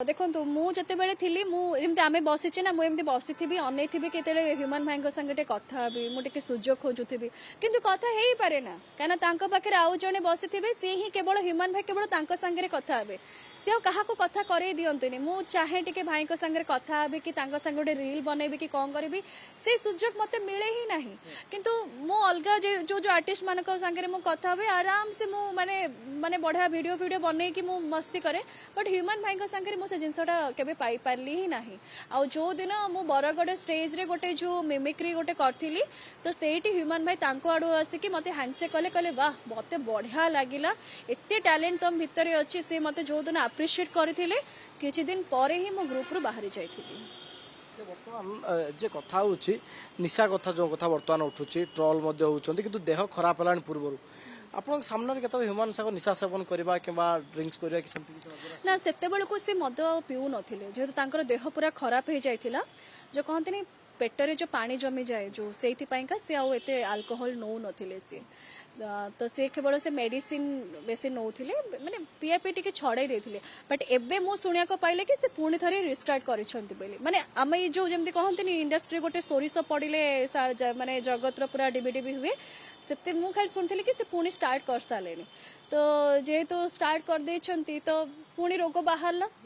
देखो मुझे थी मुझे आम बसीचे ना मुझे बसी थी अन थी के ह्यूमन भाई संगे कथा भी मुझे सुजोग खोजुबी कि कथा हो पारे ना कहीं पाखे आउ जड़े बसी थे सी ही केवल ह्यूमन भाई केवल संगे कथा हे सी क्या कथा करे दिंतुनि मु चाहे टे भाई संगे कथा हे कि संगे गोटे रिल बनैबी कि कौन करी से सुजोग मत मिले ही ना किंतु मु अलग जो जो आर्टिस्ट मान संगे मु कथा हे आराम से मु माने माने बढ़िया वीडियो बनई कि मु मस्ती करे बट ह्यूमन भाई संगे मु से जिनसटा केबे पाई पारली ही नाही आ जो दिन मु बरगड़ स्टेज रे गोटे जो मिमिक्री गोटे करथिली तो सेठी ह्यूमन भाई तांको आडू आसिकी मते हैंडशेक कले कले वाह मते बढ़िया लागिला एते टैलेंट तम भितरे अछि से मते जो दिन अप्रिशिएट करथिले किछि दिन परे ही मो ग्रुप रु बाहरी जाइथिली बर्तमान जे कथा होछि निशा कथा जो कथा बर्तमान उठुछि ट्रोल मध्ये होउछन्ति किंतु देह खराब हलान पूर्वरु आपन सामने केत ह्यूमन साको निशा सेवन करबा किबा ड्रिंक्स करबा कि सेमति ना सेते बेलको से मद पिउ नथिले जेहेतु तांकर देह पूरा खराब हो जाइथिला जो कहंतनी पेटरे जो पानी जमी जाए जो सेति पाइका से आउ एते अल्कोहल नौ नथिले से तो से केवल से मेडिसिन बेसी नौथिले माने पिया पी टिके छड़ाई देथिले बट एबे मो सुनिया को पाइले कि से पुणी थरे रिस्टार्ट करिसंती बेली माने आम जो जेमति कहंतनी इंडस्ट्री गोटे सोरिस पड़िले माने जगत रो पूरा डिबिडिबि हुए सेते मु खाली सुनथिले कि से पुणी स्टार्ट कर सालेनी तो जेहेतु स्टार्ट कर देछंती तो पुणी रोग बाहरला